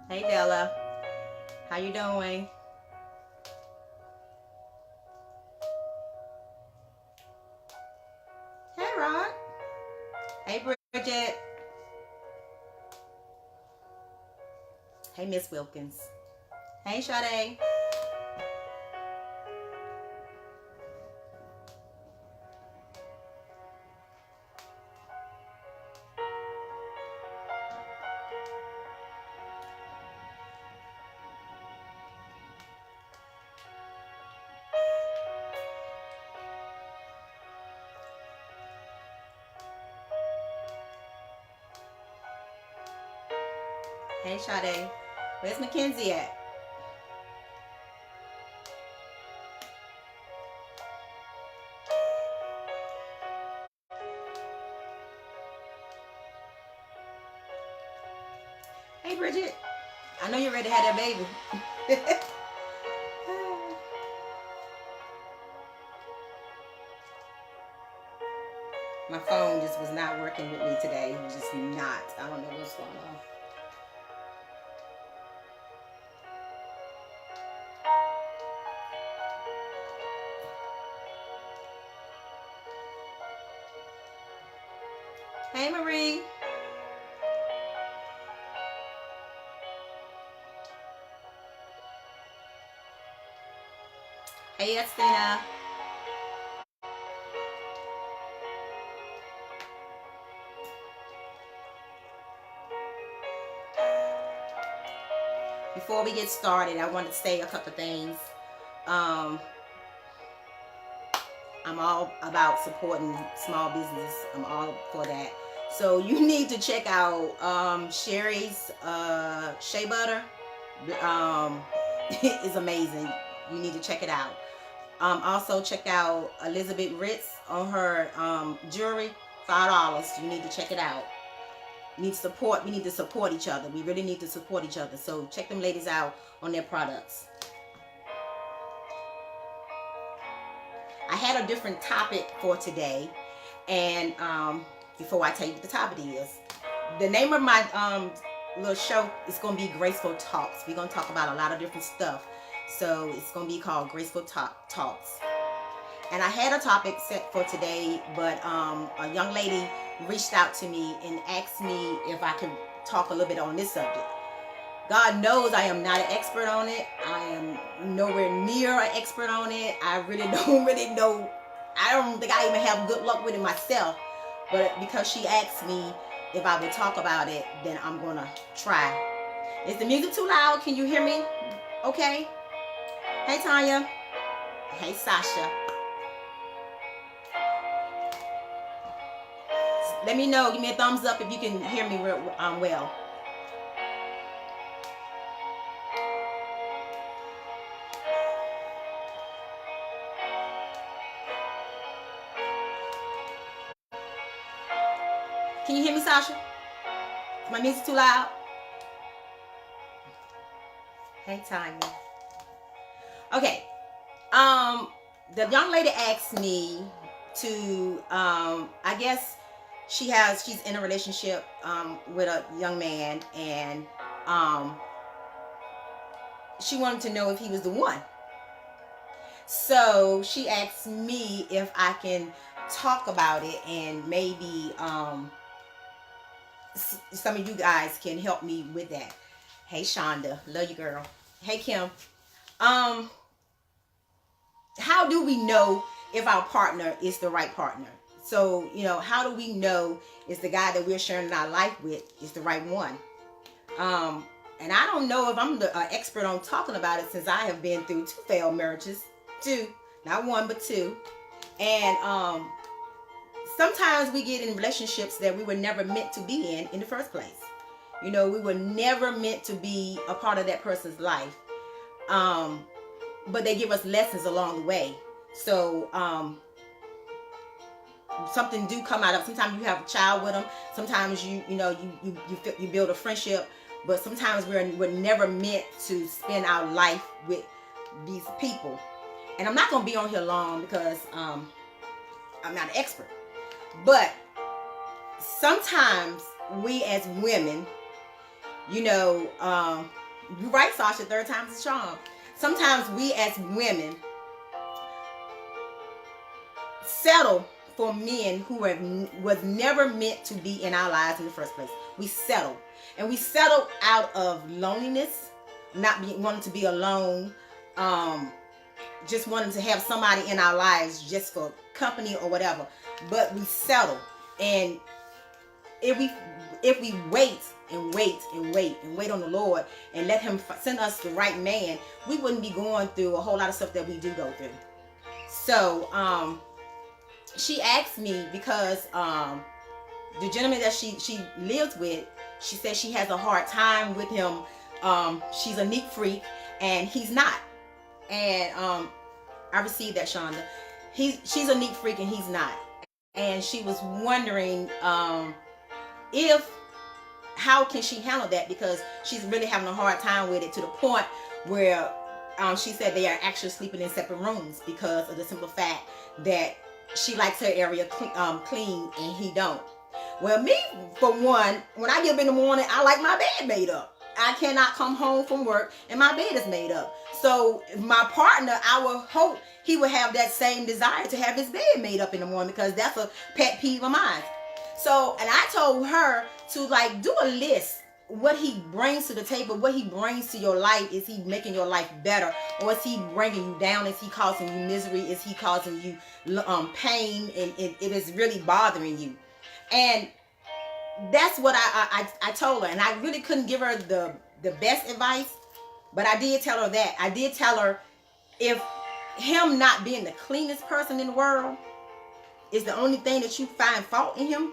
Hey Della, how you doing? Hey Ron. Hey Bridget. Hey Miss Wilkins. Hey Sade. Hey Sade. Where's Mackenzie at? Hey Bridget. I know you're ready to have that baby. My phone just was not working with me today. It was just not. I don't know what's going on. Hey Marie. Hey Estina. Before we get started, I want to say a couple things. Um, I'm all about supporting small business. I'm all for that. So you need to check out Sherry's shea butter. Um, is amazing. You need to check it out. Also check out Elizabeth Ritz on her jewelry, $5. You need to check it out. We need support. We need to support each other. We really need to support each other. So check them ladies out on their products. I had a different topic for today, and before I tell you what the topic is, the name of my little show is going to be Graceful Talks. We're going to talk about a lot of different stuff, so it's going to be called Graceful Talks. And I had a topic set for today, but a young lady reached out to me and asked me if I could talk a little bit on this subject. God knows I am not an expert on it. I am nowhere near an expert on it. I really don't really know. I don't think I even have good luck with it myself. But because she asked me if I would talk about it, then I'm going to try. Is the music too loud? Can you hear me? Okay. Hey, Tanya. Hey, Sasha. Let me know. Give me a thumbs up if you can hear me well. Can you hear me, Sasha? Is my music too loud? Hey, Tanya. Okay. The young lady asked me to, I guess she's in a relationship with a young man, and she wanted to know if he was the one. So she asked me if I can talk about it, and maybe some of you guys can help me with that. Hey Shonda, love you girl. Hey Kim. Um, how do we know if our partner is the right partner? So, how do we know is the guy that we're sharing our life with is the right one? And I don't know if I'm the expert on talking about it, since I have been through 2 failed marriages. 2, not 1 but 2. And sometimes we get in relationships that we were never meant to be in the first place. We were never meant to be a part of that person's life. But they give us lessons along the way. So something do come out of. Sometimes you have a child with them. Sometimes you build a friendship. But sometimes we're never meant to spend our life with these people. And I'm not gonna be on here long because I'm not an expert. But sometimes we as women You know, you're right, Sasha, third time's a charm. Sometimes we as women settle for men who was never meant to be in our lives in the first place. We settle. And we settle out of loneliness, wanting to be alone, just wanting to have somebody in our lives just for company or whatever. But we settle. And if we wait and wait and wait and wait on the Lord and let him send us the right man, we wouldn't be going through a whole lot of stuff that we do go through. So she asked me because the gentleman that she lives with, she said she has a hard time with him. She's a neat freak and he's not. And I received that, Shonda. She's a neat freak and he's not. And she was wondering how can she handle that, because she's really having a hard time with it, to the point where she said they are actually sleeping in separate rooms because of the simple fact that she likes her area clean and he don't. Well, me, for one, when I get up in the morning, I like my bed made up. I cannot come home from work and my bed is made up. So my partner, I would hope he would have that same desire to have his bed made up in the morning, because that's a pet peeve of mine. So, and I told her to like do a list, what he brings to the table, what he brings to your life. Is he making your life better, or is he bringing you down? Is he causing you misery? Is he causing you pain, and it is really bothering you? And that's what I told her. And I really couldn't give her the best advice, but I did tell her that. I did tell her, if him not being the cleanest person in the world is the only thing that you find fault in him,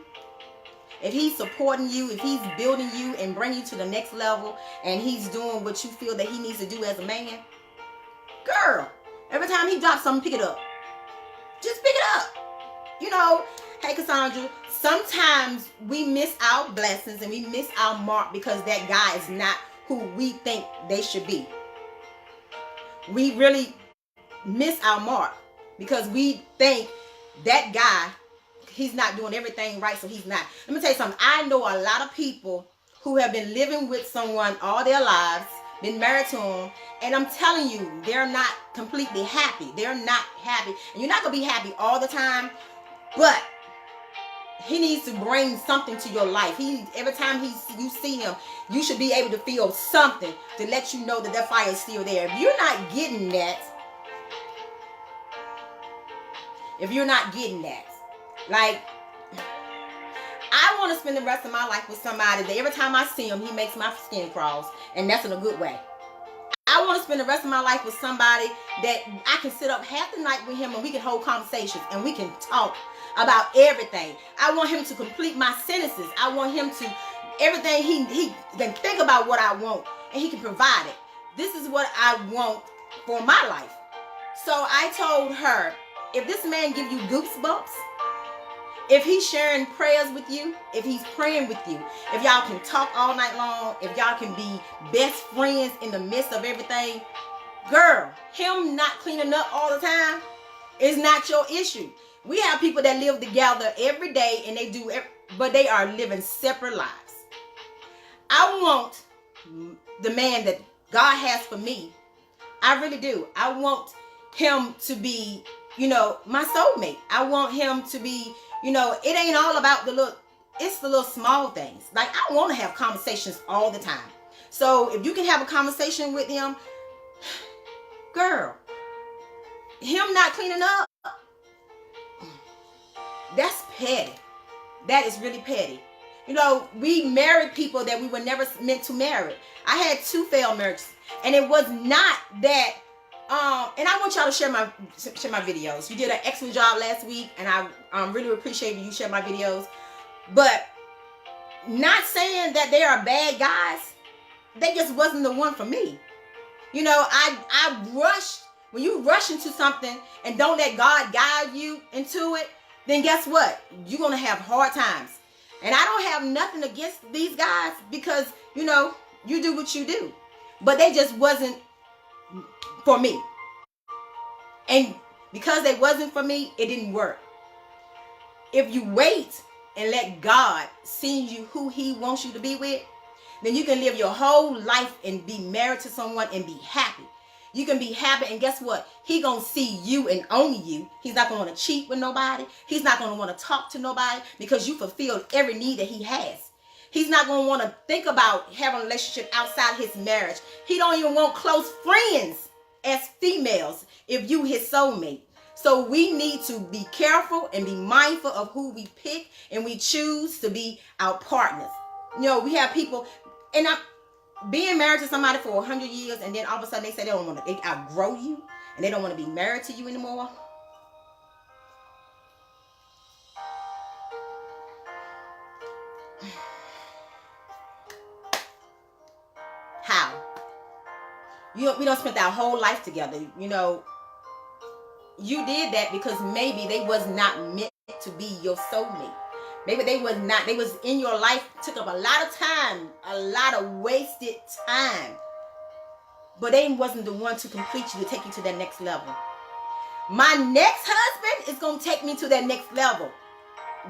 if he's supporting you, if he's building you and bringing you to the next level, and he's doing what you feel that he needs to do as a man, girl, every time he drops something, pick it up. Just pick it up. You know, hey Cassandra, sometimes we miss our blessings and we miss our mark because that guy is not who we think they should be. We really miss our mark because we think that guy, he's not doing everything right, so he's not. Let me tell you something. I know a lot of people who have been living with someone all their lives, been married to them, and I'm telling you, they're not completely happy. They're not happy. And you're not going to be happy all the time, but he needs to bring something to your life. Every time you see him, you should be able to feel something to let you know that that fire is still there. If you're not getting that, like, I want to spend the rest of my life with somebody that every time I see him, he makes my skin crawl, and that's in a good way. I want to spend the rest of my life with somebody that I can sit up half the night with him and we can hold conversations and we can talk about everything. I want him to complete my sentences. I want him to, everything he can think about what I want and he can provide it. This is what I want for my life. So I told her, if this man give you goosebumps, if he's sharing prayers with you, if he's praying with you, if y'all can talk all night long, if y'all can be best friends in the midst of everything, girl, him not cleaning up all the time is not your issue. We have people that live together every day and but they are living separate lives. I want the man that God has for me. I really do. I want him to be, my soulmate. I want him to be, it ain't all about it's the little small things. Like, I want to have conversations all the time. So if you can have a conversation with him, girl, him not cleaning up, that's petty. That is really petty. We married people that we were never meant to marry. I had 2 failed marriages, and it was not that. And I want y'all to share my videos. You did an excellent job last week, and I really appreciate you share my videos. But not saying that they are bad guys. They just wasn't the one for me. I rushed. When you rush into something and don't let God guide you into it, then guess what? You're going to have hard times. And I don't have nothing against these guys because, you do what you do. But they just wasn't for me. And because they wasn't for me, it didn't work. If you wait and let God send you who he wants you to be with, then you can live your whole life and be married to someone and be happy. You can be happy, and guess what? He gonna see you and only you. He's not gonna want to cheat with nobody. He's not gonna want to talk to nobody because you fulfilled every need that he has. He's not gonna want to think about having a relationship outside his marriage. He don't even want close friends as females if you his soulmate. So we need to be careful and be mindful of who we pick and we choose to be our partners. You know, we have people, and being married to somebody for 100 years, and then all of a sudden they say they outgrow you and they don't want to be married to you anymore. How? We don't spend our whole life together. You know, you did that because maybe they was not meant to be your soulmate. Maybe they was not. They was in your life, took up a lot of time, a lot of wasted time. But they wasn't the one to complete you, to take you to that next level. My next husband is going to take me to that next level.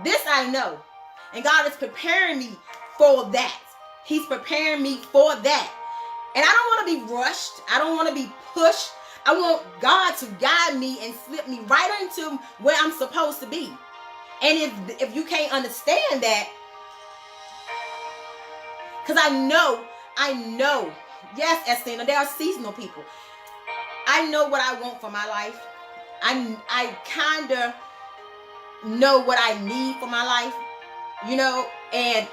This I know. And God is preparing me for that. He's preparing me for that. And I don't want to be rushed. I don't want to be pushed. I want God to guide me and slip me right into where I'm supposed to be. And if you can't understand that, because I know, yes, Estina, there are seasonal people. I know what I want for my life. I kind of know what I need for my life, you know, and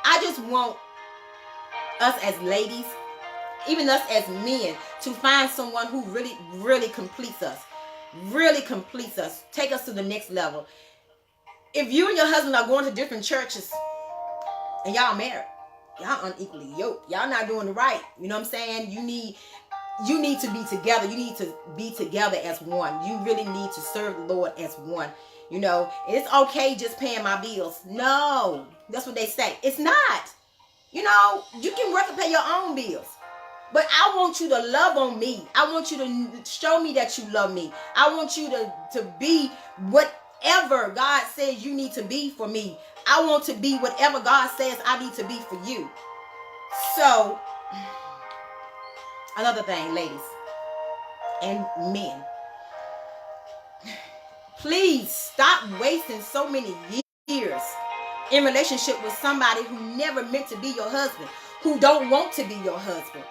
I just want us as ladies, even us as men, to find someone who really, really completes us. Really completes us. Take us to the next level. If you and your husband are going to different churches and y'all married, y'all unequally yoked. Y'all not doing it right. You know what I'm saying? You need to be together. You need to be together as one. You really need to serve the Lord as one. You know, and it's okay just paying my bills. No, that's what they say. It's not. You know, you can work and pay your own bills. But I want you to love on me. I want you to show me that you love me. I want you to be whatever God says you need to be for me. I want to be whatever God says I need to be for you. So, another thing, ladies and men, please stop wasting so many years in relationship with somebody who never meant to be your husband, who don't want to be your husband.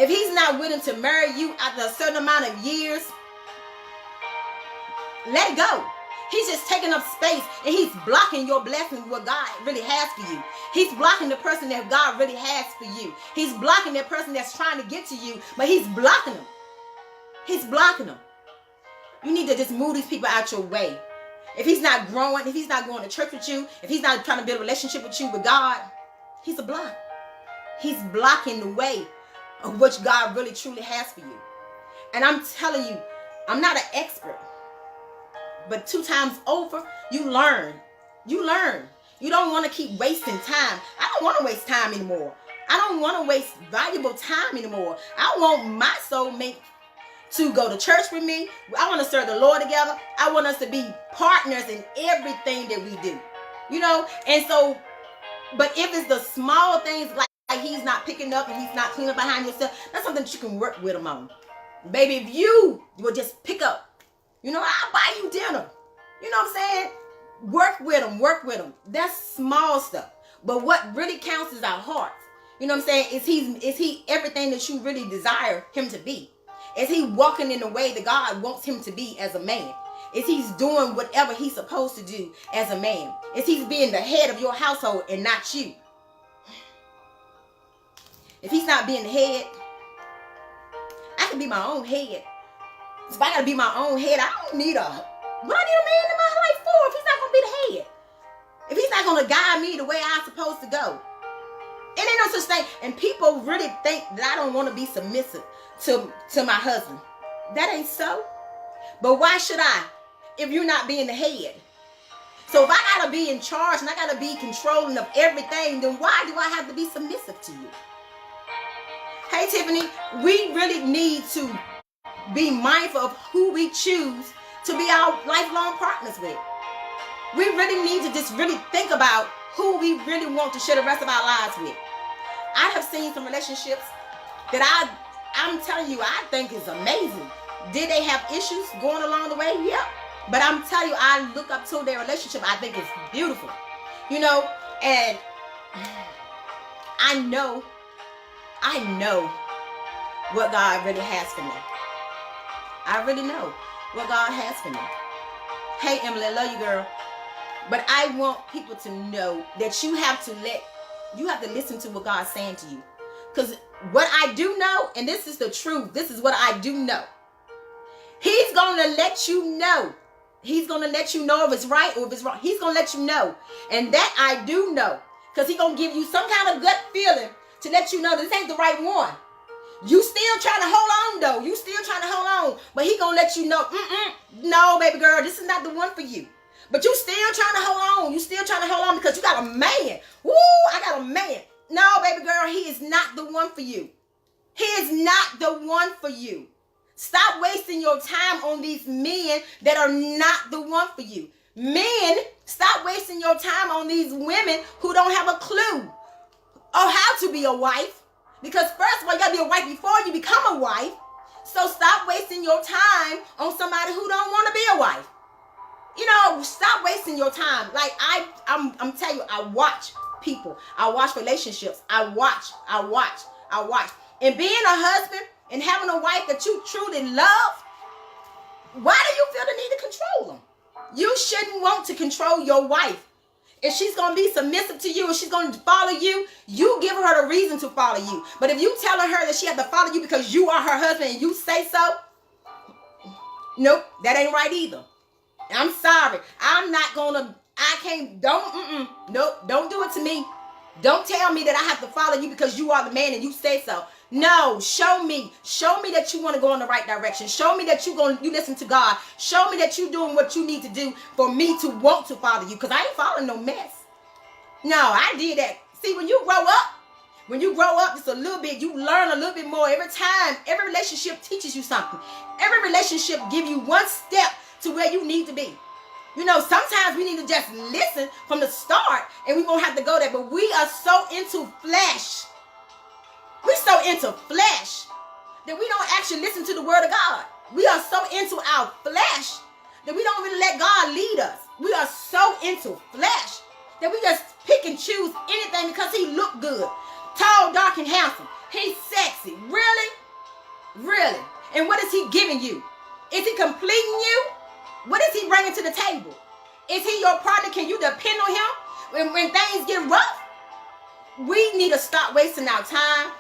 If he's not willing to marry you after a certain amount of years, let it go. He's just taking up space and he's blocking your blessing, what God really has for you. He's blocking the person that God really has for you. He's blocking that person that's trying to get to you, but he's blocking them. He's blocking them. You need to just move these people out your way. If he's not growing, if he's not going to church with you, if he's not trying to build a relationship with you with God, he's a block. He's blocking the way of what God really truly has for you. And I'm telling you, I'm not an expert, but 2 times over, you learn. You learn. You don't want to keep wasting time. I don't want to waste time anymore. I don't want to waste valuable time anymore. I want my soulmate to go to church with me. I want to serve the Lord together. I want us to be partners in everything that we do. You know, and so, but if it's the small things like he's not picking up and he's not cleaning behind yourself, that's something that you can work with him on. Baby, if you will just pick up, you know, I'll buy you dinner. You know what I'm saying? Work with him, work with him. That's small stuff. But what really counts is our hearts. You know what I'm saying? Is he everything that you really desire him to be? Is he walking in the way that God wants him to be as a man? Is he doing whatever he's supposed to do as a man? Is he being the head of your household and not you? If he's not being the head, I can be my own head. So if I gotta be my own head, I don't need what I need a man in my life for if he's not gonna be the head? If he's not gonna guide me the way I'm supposed to go? It ain't no such thing. And people really think that I don't want to be submissive to my husband. That ain't so. But why should I if you're not being the head? So if I gotta be in charge and I gotta be controlling of everything, then why do I have to be submissive to you? Hey, Tiffany, we really need to be mindful of who we choose to be our lifelong partners with. We really need to just really think about who we really want to share the rest of our lives with. I have seen some relationships that I'm telling you, I think is amazing. Did they have issues going along the way? Yeah. But I'm telling you, I look up to their relationship. I think it's beautiful. You know, and I know what God really has for me. I really know what God has for me. Hey, Emily, I love you, girl. But I want people to know that you have to listen to what God's saying to you. Because what I do know, and this is the truth, this is what I do know. He's going to let you know. He's going to let you know if it's right or if it's wrong. He's going to let you know. And that I do know. Because he's going to give you some kind of gut feeling to let you know this ain't the right one. You still trying to hold on, though. You still trying to hold on. But he going to let you know, no, baby girl, this is not the one for you. But you still trying to hold on. You still trying to hold on because you got a man. Woo, I got a man. No, baby girl, he is not the one for you. He is not the one for you. Stop wasting your time on these men that are not the one for you. Men, stop wasting your time on these women who don't have a clue of how to be a wife. Because first of all, you got to be a wife before you become a wife. So stop wasting your time on somebody who don't want to be a wife. You know, stop wasting your time. Like I'm telling you, I watch people. I watch relationships. I watch. And being a husband and having a wife that you truly love, why do you feel the need to control them? You shouldn't want to control your wife. If she's going to be submissive to you, if she's going to follow you, you give her the reason to follow you. But if you telling her that she has to follow you because you are her husband and you say so, nope, that ain't right either. I'm sorry. I'm not going to, nope, don't do it to me. Don't tell me that I have to follow you because you are the man and you say so. No, show me that you want to go in the right direction. Show me that you listen to God. Show me that you're doing what you need to do for me to want to follow you, because I ain't following no mess. No, I did that. See, when you grow up just a little bit, you learn a little bit more. Every time, every relationship teaches you something. Every relationship gives you one step to where you need to be. You know, sometimes we need to just listen from the start and we won't have to go there. But we are so into flesh. We're so into flesh that we don't actually listen to the word of God. We are so into our flesh that we don't really let God lead us. We are so into flesh that we just pick and choose anything because he look good. Tall, dark, and handsome. He's sexy. Really? Really? And what is he giving you? Is he completing you? What is he bringing to the table? Is he your partner? Can you depend on him when things get rough? We need to stop wasting our time.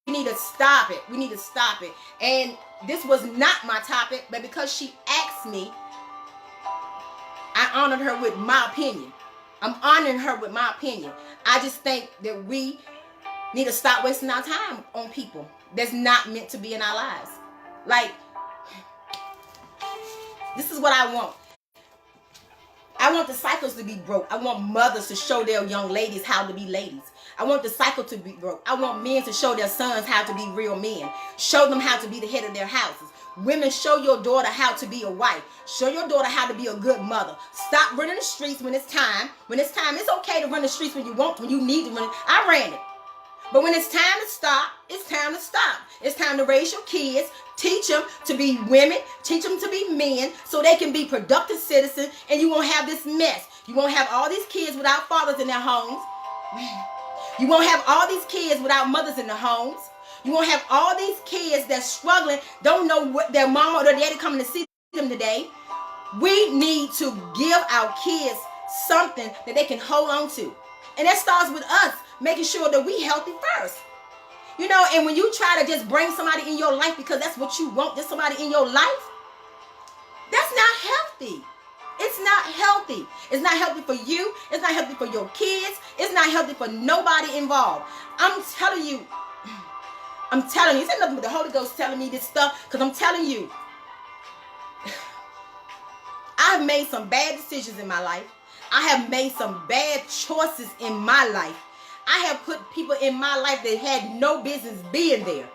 We need to stop it. We need to stop it. And this was not my topic, but because she asked me, I honored her with my opinion. I'm honoring her with my opinion. I just think that we need to stop wasting our time on people that's not meant to be in our lives. Like, this is what I want. I want the cycles to be broke. I want mothers to show their young ladies how to be ladies. I want the cycle to be broke. I want men to show their sons how to be real men. Show them how to be the head of their houses. Women, show your daughter how to be a wife. Show your daughter how to be a good mother. Stop running the streets when it's time. When it's time, it's okay to run the streets when you need to run. I ran it. But when it's time to stop, it's time to stop. It's time to raise your kids. Teach them to be women. Teach them to be men so they can be productive citizens, and you won't have this mess. You won't have all these kids without fathers in their homes. You won't have all these kids without mothers in their homes. You won't have all these kids that's struggling, don't know what their mama or their daddy coming to see them today. We need to give our kids something that they can hold on to. And that starts with us making sure that we healthy first. You know, and when you try to just bring somebody in your life because that's what you want, just somebody in your life, that's not healthy. It's not healthy. It's not healthy for you. It's not healthy for your kids. It's not healthy for nobody involved. I'm telling you, it's ain't nothing but the Holy Ghost telling me this stuff, because I'm telling you, I've made some bad decisions in my life. I have made some bad choices in my life. I have put people in my life that had no business being there.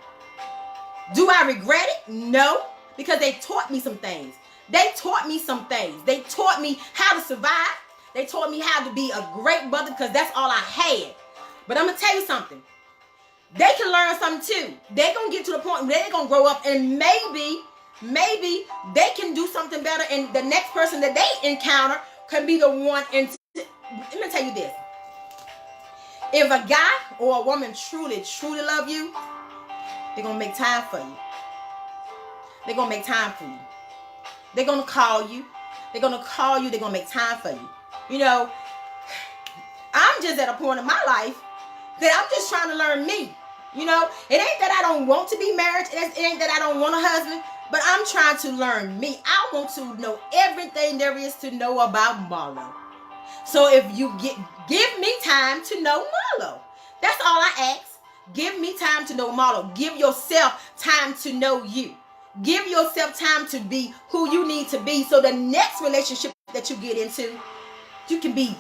Do I regret it? No, because they taught me some things. They taught me some things. They taught me how to survive. They taught me how to be a great mother because that's all I had. But I'm going to tell you something. They can learn something too. They're going to get to the point where they're going to grow up and maybe they can do something better, and the next person that they encounter can be the one. And let me tell you this. If a guy or a woman truly love you, they're going to make time for you. They're going to make time for you. They're going to call you. They're going to call you. They're going to make time for you. You know, I'm just at a point in my life that I'm just trying to learn me. You know, it ain't that I don't want to be married. It ain't that I don't want a husband. But I'm trying to learn me. I want to know everything there is to know about Marlo. So if you give me time to know Marlo. That's all I ask. Give me time to know Marlo. Give yourself time to know you. Give yourself time to be who you need to be, so the next relationship that you get into, you can be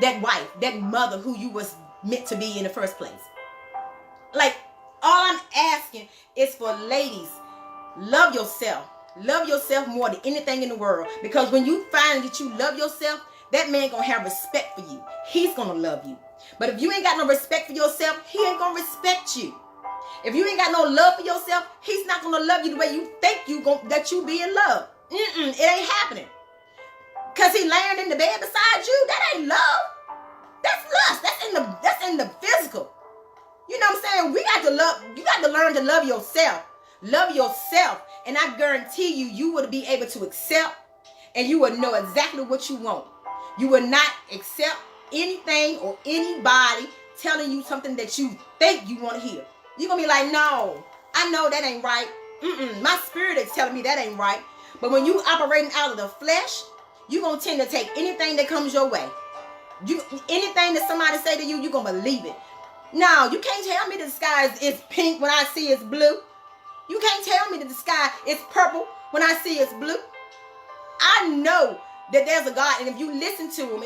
that wife, that mother who you was meant to be in the first place. Like, all I'm asking is for ladies, love yourself. Love yourself more than anything in the world. Because when you find that you love yourself, that man gonna have respect for you. He's gonna love you. But if you ain't got no respect for yourself, he ain't gonna respect you. If you ain't got no love for yourself, he's not gonna love you the way you think that you be in love. It ain't happening. Cause he laying in the bed beside you, that ain't love. That's lust. That's in the physical. You know what I'm saying? We got to love. You got to learn to love yourself. Love yourself, and I guarantee you will be able to accept, and you will know exactly what you want. You will not accept anything or anybody telling you something that you think you want to hear. You're going to be like, no, I know that ain't right. My spirit is telling me that ain't right. But when you operating out of the flesh, you're going to tend to take anything that comes your way. Anything that somebody say to you, you're going to believe it. No, you can't tell me the sky is pink when I see it's blue. You can't tell me that the sky is purple when I see it's blue. I know that there's a God, and if you listen to him,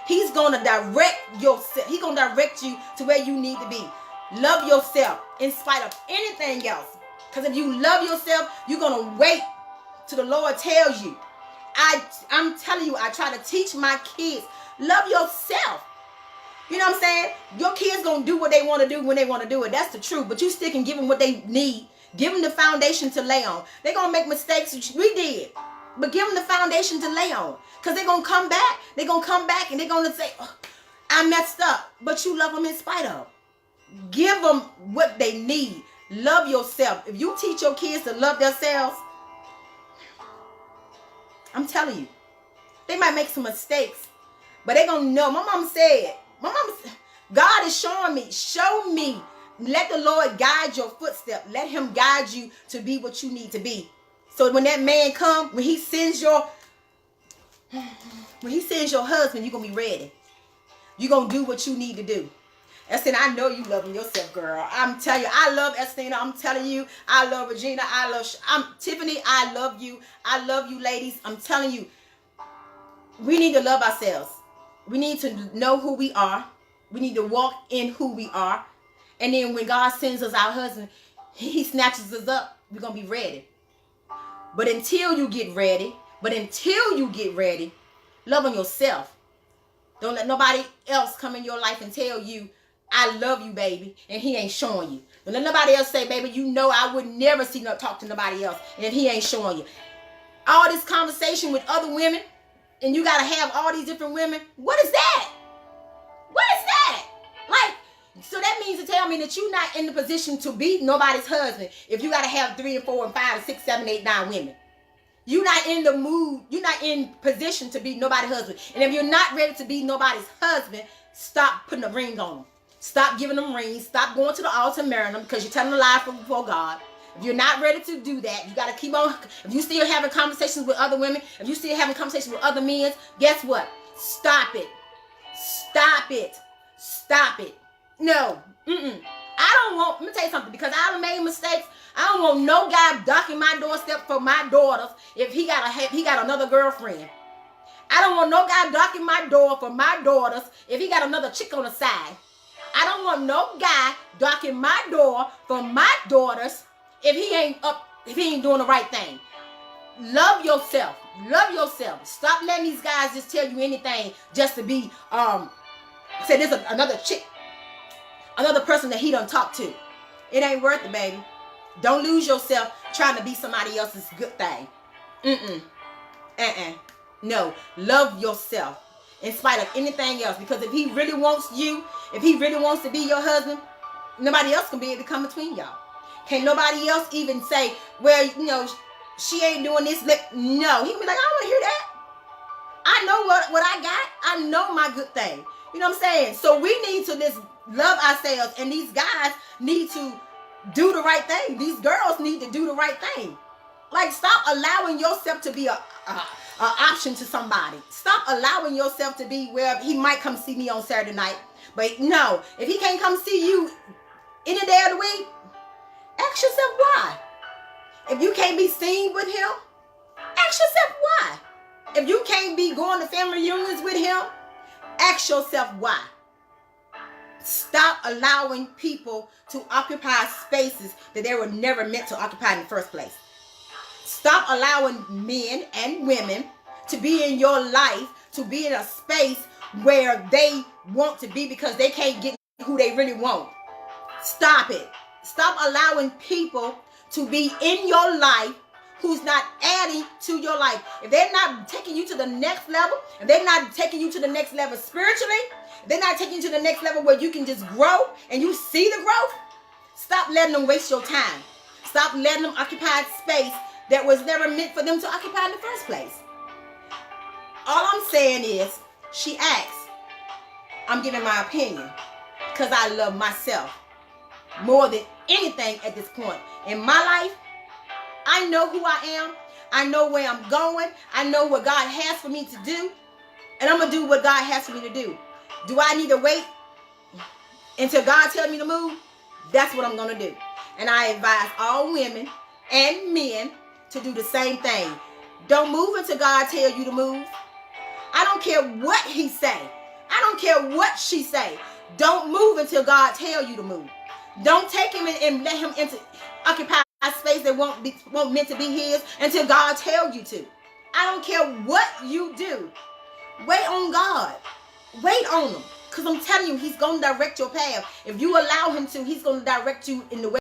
he's going to direct yourself. He's going to direct you to where you need to be. Love yourself in spite of anything else. Because if you love yourself, you're going to wait till the Lord tells you. I'm telling you, I try to teach my kids, love yourself. You know what I'm saying? Your kids going to do what they want to do when they want to do it. That's the truth. But you stick and give them what they need. Give them the foundation to lay on. They're going to make mistakes. We did. But give them the foundation to lay on. Because they're going to come back. They're going to come back and they're going to say, oh, I messed up. But you love them in spite of. Give them what they need. Love yourself. If you teach your kids to love themselves, I'm telling you, they might make some mistakes, but they're going to know. My mom said, God is showing me. Show me. Let the Lord guide your footsteps. Let him guide you to be what you need to be. So when that man comes, when he sends your husband, you're going to be ready. You're going to do what you need to do. Estina, I know you loving yourself, girl. I'm telling you, I love Estina. I'm telling you, I love Regina. Tiffany, I love you. I love you, ladies. I'm telling you, we need to love ourselves. We need to know who we are. We need to walk in who we are. And then when God sends us our husband, he snatches us up. We're going to be ready. But until you get ready, love on yourself. Don't let nobody else come in your life and tell you, I love you, baby, and he ain't showing you. Don't let nobody else say, baby, you know I would never talk to nobody else, and if he ain't showing you. All this conversation with other women, and you got to have all these different women. What is that? What is that? Like, so that means to tell me that you're not in the position to be nobody's husband if you got to have 3 and 4 and 5 and 6, 7, 8, 9 women. You're not in the mood. You're not in position to be nobody's husband. And if you're not ready to be nobody's husband, stop putting a ring on them. Stop giving them rings. Stop going to the altar and marrying them because you're telling a lie before God. If you're not ready to do that, you got to keep on. If you still having conversations with other women, if you still having conversations with other men, guess what? Stop it. Stop it. Stop it. No. I don't want, let me tell you something, because I done made mistakes. I don't want no guy knocking my doorstep for my daughters if he got another girlfriend. I don't want no guy knocking my door for my daughters if he got another chick on the side. I don't want no guy knocking my door for my daughters if he ain't doing the right thing. Love yourself. Love yourself. Stop letting these guys just tell you anything just to be, say there's another chick, another person that he done talked to. It ain't worth it, baby. Don't lose yourself trying to be somebody else's good thing. No, love yourself in spite of anything else. Because if he really wants you, if he really wants to be your husband, nobody else can be able to come between y'all. Can't nobody else even say, well, you know, she ain't doing this. No, he can be like, I don't want to hear that. I know what I got. I know my good thing. You know what I'm saying? So we need to just love ourselves, and these guys need to do the right thing. These girls need to do the right thing. Like, stop allowing yourself to be a option to somebody. Stop allowing yourself to be where he might come see me on Saturday night. But no, if he can't come see you any day of the week, ask yourself why. If you can't be seen with him, ask yourself why. If you can't be going to family reunions with him, ask yourself why. Stop allowing people to occupy spaces that they were never meant to occupy in the first place. Stop allowing men and women to be in your life, to be in a space where they want to be because they can't get who they really want. Stop it. Stop allowing people to be in your life who's not adding to your life. If they're not taking you to the next level, if they're not taking you to the next level spiritually, if they're not taking you to the next level where you can just grow and you see the growth, stop letting them waste your time. Stop letting them occupy space that was never meant for them to occupy in the first place. All I'm saying is, she asks, I'm giving my opinion because I love myself more than anything at this point. In my life, I know who I am. I know where I'm going. I know what God has for me to do. And I'm going to do what God has for me to do. Do I need to wait until God tells me to move? That's what I'm going to do. And I advise all women and men to do the same thing. Don't move until God tells you to move. I don't care what he say. I don't care what she say. Don't move until God tells you to move. Don't take him and let him occupy a space that won't meant to be his until God tells you to. I don't care what you do. Wait on God. Wait on him. Because I'm telling you, he's going to direct your path. If you allow him to, he's going to direct you in the way